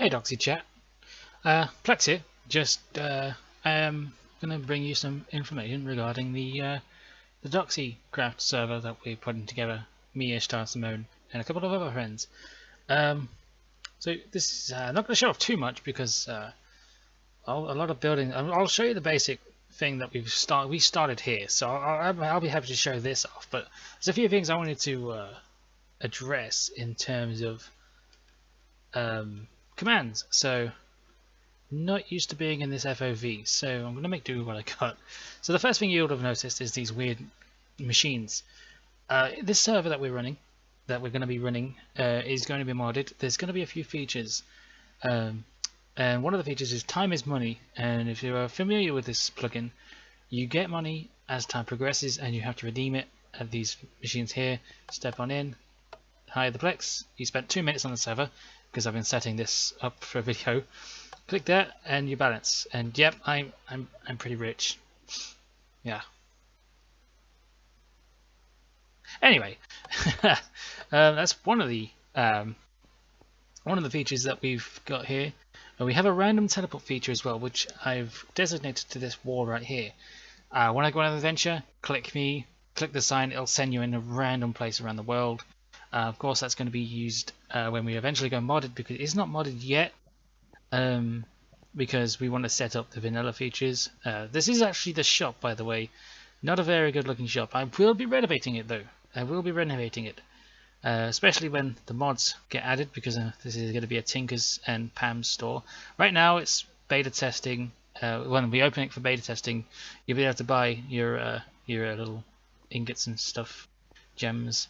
Hey Doxy chat, Plex here. Just I am gonna bring you some information regarding the Doxy craft server that we're putting together. Me, Ishtar, Simone, and a couple of other friends. So this is not gonna show off too much because a lot of building. I'll show you the basic thing that we started here. So I'll be happy to show this off. But there's a few things I wanted to address in terms of commands. So not used to being in this FOV, so I'm going to make do with what I got. So the first thing you would have noticed is these weird machines. This server that we're running, is going to be modded. There's going to be a few features, and one of the features is time is money. And if you are familiar with this plugin, you get money as time progresses, and you have to redeem it at these machines here. Step on in, hire the Plex. You spent 2 minutes on the server because I've been setting this up for a video. Click that and you balance, and yep, I'm pretty rich. Yeah. Anyway, that's one of the features that we've got here. We have a random teleport feature as well, which I've designated to this wall right here. When I go on an adventure, click the sign, it'll send you in a random place around the world. Of course, that's going to be used when we eventually go modded, because it's not modded yet. Because we want to set up the vanilla features. This is actually the shop, by the way. Not a very good looking shop. I will be renovating it though. Especially when the mods get added, because this is going to be a Tinker's and Pam's store. Right now it's beta testing. When we open it for beta testing, you'll be able to buy your little ingots and stuff, gems,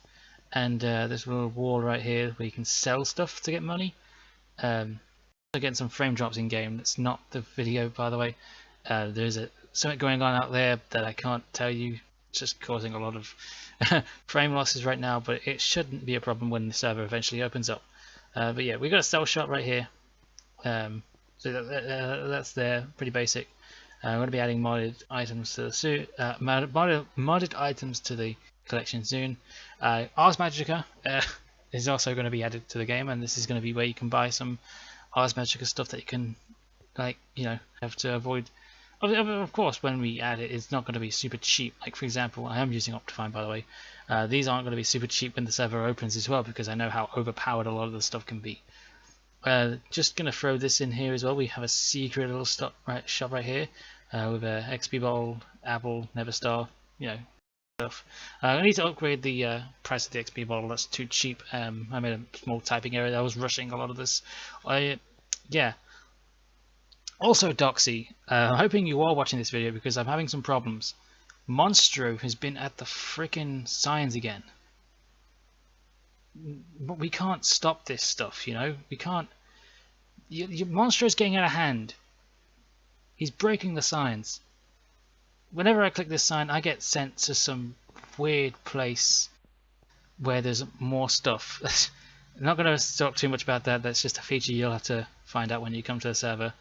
and this little wall right here where you can sell stuff to get money. Getting some frame drops in game. That's not the video, by the way. There's something going on out there that I can't tell you. It's just causing a lot of frame losses right now, but it shouldn't be a problem when the server eventually opens up. But yeah, we got a sell shop right here. So that's there, pretty basic. I'm going to be adding modded items to the modded items to the collection soon. Ars Magica is also going to be added to the game, and this is going to be where you can buy some Ars Magica stuff that you can, have to avoid. Of course, when we add it, it's not going to be super cheap. Like, for example, I am using Optifine, by the way. These aren't going to be super cheap when the server opens as well, because I know how overpowered a lot of the stuff can be. Just going to throw this in here as well. We have a secret little shop right here with a XP bottle, apple, Neverstar, stuff. I need to upgrade the price of the XP bottle. That's too cheap. I made a small typing error. I was rushing a lot of this. Yeah. Also, Doxy, I'm hoping you are watching this video because I'm having some problems. Monstro has been at the frickin' signs again. But we can't stop this stuff, We can't. Monstro's getting out of hand. He's breaking the signs. Whenever I click this sign, I get sent to some weird place where there's more stuff. I'm not going to talk too much about that. That's just a feature you'll have to find out when you come to the server.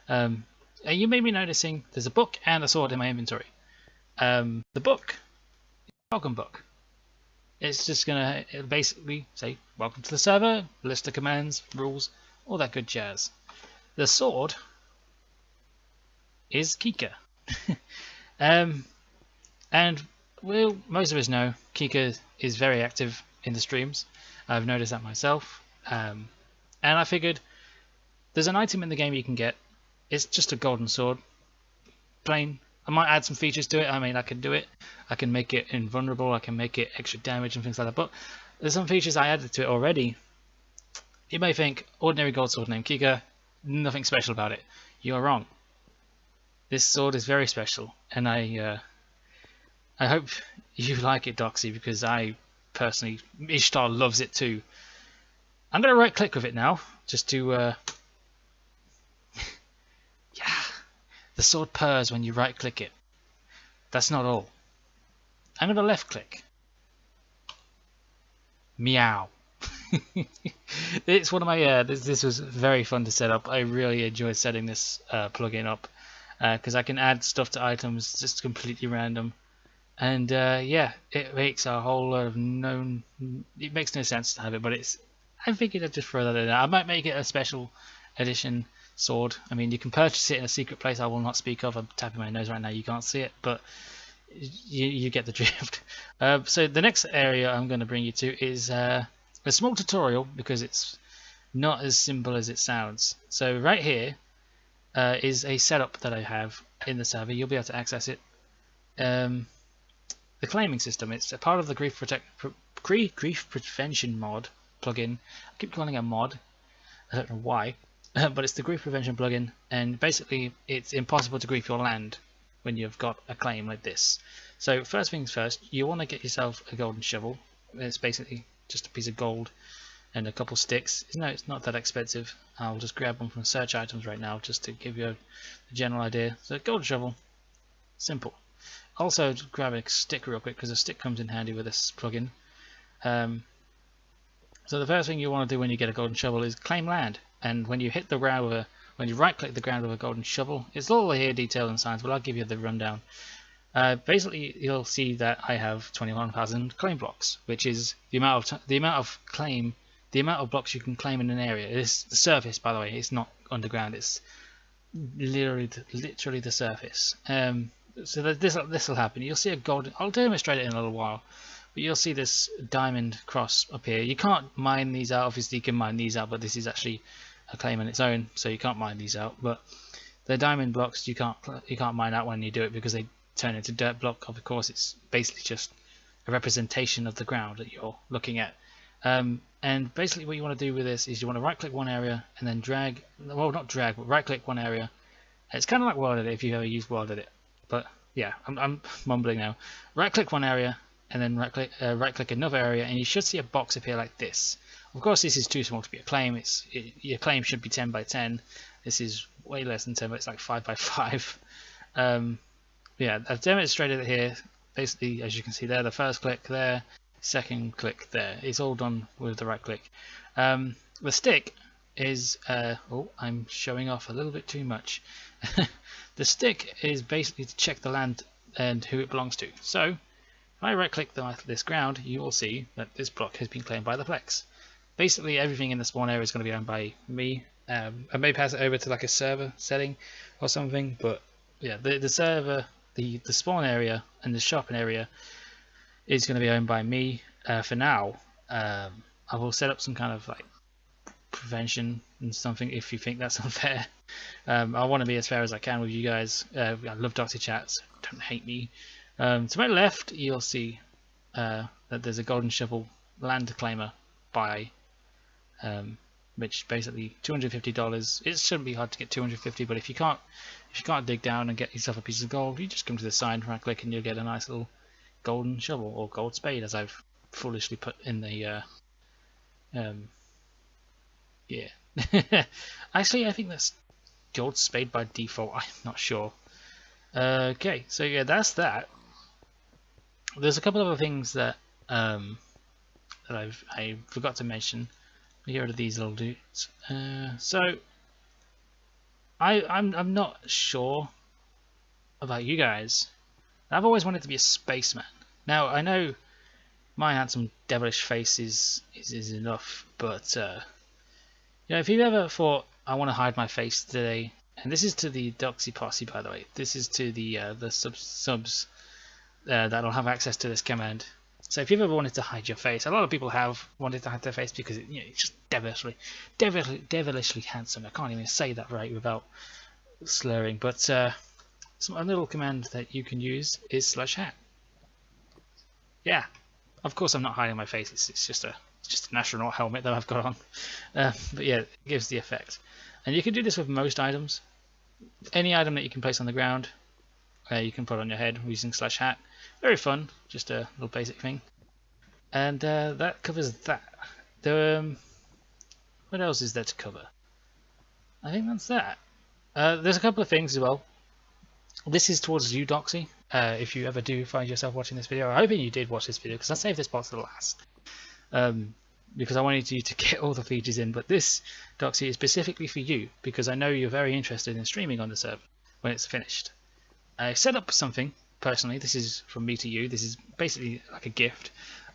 You may be noticing there's a book and a sword in my inventory. The book, welcome book. It's just going to basically say, welcome to the server, list of commands, rules, all that good jazz. The sword is Kika. And well, most of us know Kika is very active in the streams. I've noticed that myself. And I figured there's an item in the game you can get. It's just a golden sword. Plain. I might add some features to it. I mean, I can do it. I can make it invulnerable. I can make it extra damage and things like that. But there's some features I added to it already. You may think, ordinary gold sword named Kika, nothing special about it. You're wrong. This sword is very special, and I hope you like it, Doxy, because I personally, Ishtar loves it too. I'm going to right click with it now, just to yeah, the sword purrs when you right click it. That's not all. I'm going to left click. Meow. It's one of my this was very fun to set up. I really enjoyed setting this plugin up. Because I can add stuff to items just completely random, and yeah, it makes a whole lot of it makes no sense to have it, but I figured I'd just throw that in there. I might make it a special edition sword. I mean, you can purchase it in a secret place I will not speak of. I'm tapping my nose right now, you can't see it, but you get the drift. So the next area I'm going to bring you to is a small tutorial, because it's not as simple as it sounds. So right here is a setup that I have in the server. You'll be able to access it. The claiming system, it's a part of the grief prevention mod plugin. I keep calling it a mod, I don't know why, but it's the grief prevention plugin, and basically it's impossible to grief your land when you've got a claim like this. So first things first, you want to get yourself a golden shovel. It's basically just a piece of gold and a couple sticks. No, it's not that expensive. I'll just grab one from search items right now just to give you a general idea. So golden shovel, simple. Also grab a stick real quick, because a stick comes in handy with this plugin. So the first thing you want to do when you get a golden shovel is claim land. And when you hit the ground when you right click the ground with a golden shovel, it's all here detailed in science, but I'll give you the rundown. Basically, you'll see that I have 21,000 claim blocks, which is the amount of blocks you can claim in an area. It's the surface, by the way. It's not underground. It's literally the surface. So that this will happen. You'll see a golden. I'll demonstrate it in a little while, but you'll see this diamond cross up here. You can't mine these out. Obviously, you can mine these out, but this is actually a claim on its own, so you can't mine these out. But the diamond blocks you can't mine out when you do it, because they turn into dirt block. Of course, it's basically just a representation of the ground that you're looking at. And basically, what you want to do with this is you want to right-click one area and then drag. Well, not drag, but right-click one area. It's kind of like World Edit if you've ever used World Edit. But yeah, I'm mumbling now. Right-click one area and then right-click another area, and you should see a box appear like this. Of course, this is too small to be a claim. Your claim should be 10 by 10. This is way less than 10, but it's like 5 by 5. Yeah, I've demonstrated it here. Basically, as you can see there, the first click there, second click there. It's all done with the right click. The stick is oh, I'm showing off a little bit too much. The stick is basically to check the land and who it belongs to. So if I right click this ground, you will see that this block has been claimed by the Plex. Basically everything in the spawn area is going to be owned by me. I may pass it over to like a server setting or something, but yeah, the server, the spawn area and the shopping area is going to be owned by me for now. I will set up some kind of like prevention and something if you think that's unfair. I want to be as fair as I can with you guys. I love Doxy chats, don't hate me. To my left you'll see that there's a golden shovel land claimer buy, which basically $250. It shouldn't be hard to get 250, but if you can't dig down and get yourself a piece of gold, you just come to the sign, right click, and you'll get a nice little golden shovel or gold spade, as I've foolishly put in the yeah. Actually, I think that's gold spade by default. I'm not sure. Okay, so yeah, that's that. There's a couple of other things that that I forgot to mention. Here are these little dudes. So I'm not sure about you guys. I've always wanted to be a spaceman. Now I know my handsome devilish face is enough, but you know, if you've ever thought I want to hide my face today, and this is to the Doxy posse, by the way. This is to the subs that'll have access to this command. So if you've ever wanted to hide your face, a lot of people have wanted to hide their face because it's just devilishly handsome. I can't even say that right without slurring. But a little command that you can use is /hat. Yeah, of course I'm not hiding my face. It's just an astronaut helmet that I've got on. But yeah, it gives the effect. And you can do this with most items. Any item that you can place on the ground, you can put on your head using /hat. Very fun, just a little basic thing. And that covers that. What else is there to cover? I think that's that. There's a couple of things as well. This is towards you, Doxy. If you ever do find yourself watching this video, I'm hoping you did watch this video because I saved this part to the last. Because I wanted you to get all the features in, but this, Doxy, is specifically for you because I know you're very interested in streaming on the server when it's finished. I set up something personally. This is from me to you. This is basically like a gift.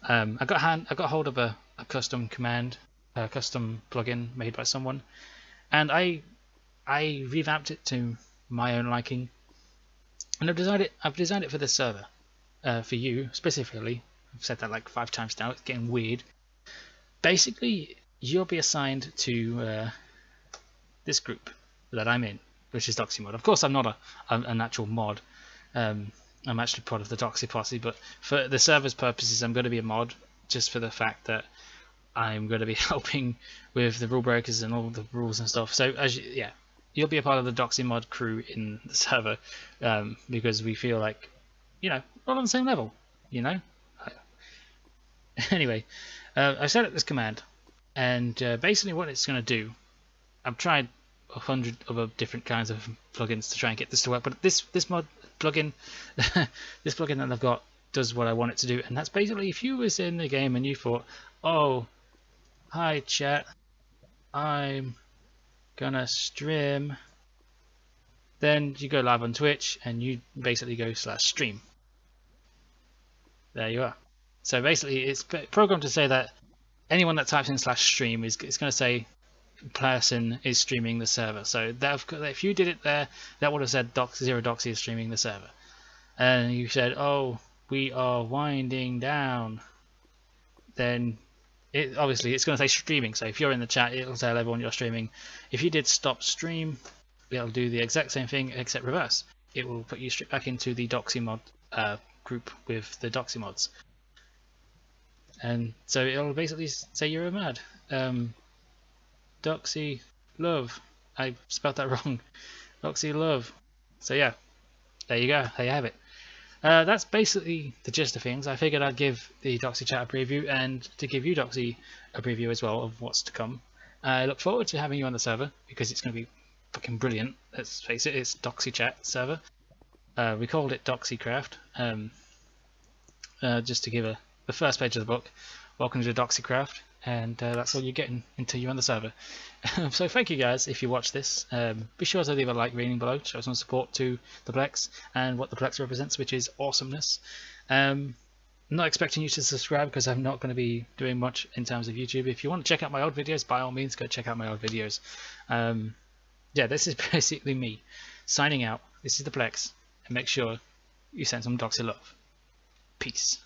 I got hold of a custom command, a custom plugin made by someone, and I revamped it to my own liking, and I've designed it for this server, for you specifically. I've said that like 5 times now. It's getting weird. Basically, you'll be assigned to this group that I'm in, which is Doxy mod. Of course, I'm not an actual mod. I'm actually part of the Doxy posse, but for the server's purposes, I'm going to be a mod, just for the fact that I'm going to be helping with the rule breakers and all the rules and stuff. So yeah, you'll be a part of the Doxy mod crew in the server, because we feel like, you know, we're all on the same level, you know. Anyway, I've set up this command, and basically what it's going to do, I've tried 100 other different kinds of plugins to try and get this to work, but this mod plugin, this plugin that I've got does what I want it to do, and that's basically if you was in the game and you thought, oh, hi chat, I'm gonna stream, then you go live on Twitch and you basically go /stream. There you are. So basically it's programmed to say that anyone that types in /stream is going to say person is streaming the server. So that if you did it there, that would have said Zero Doxy is streaming the server. And you said, oh, we are winding down, then obviously it's going to say streaming. So if you're in the chat, it'll tell everyone you're streaming. If you did stop stream, it'll do the exact same thing except reverse. It will put you straight back into the Doxy mod group with the Doxy mods. And so it'll basically say you're a mad. Doxy love. I spelled that wrong. Doxy love. So yeah, there you go. There you have it. That's basically the gist of things. I figured I'd give the Doxy chat a preview, and to give you, Doxy, a preview as well of what's to come. I look forward to having you on the server, because it's going to be fucking brilliant. Let's face it, it's Doxy chat server. We called it Doxy Craft. Just to give the first page of the book. Welcome to Doxy Craft, and that's all you're getting until you're on the server. So thank you guys if you watch this. Be sure to leave a like rating below, show some support to the Plex and what the Plex represents, which is awesomeness. I'm not expecting you to subscribe because I'm not going to be doing much in terms of YouTube. If you want to check out my old videos, by all means go check out my old videos. Yeah, this is basically me signing out. This is the Plex, and make sure you send some Doxy love. Peace.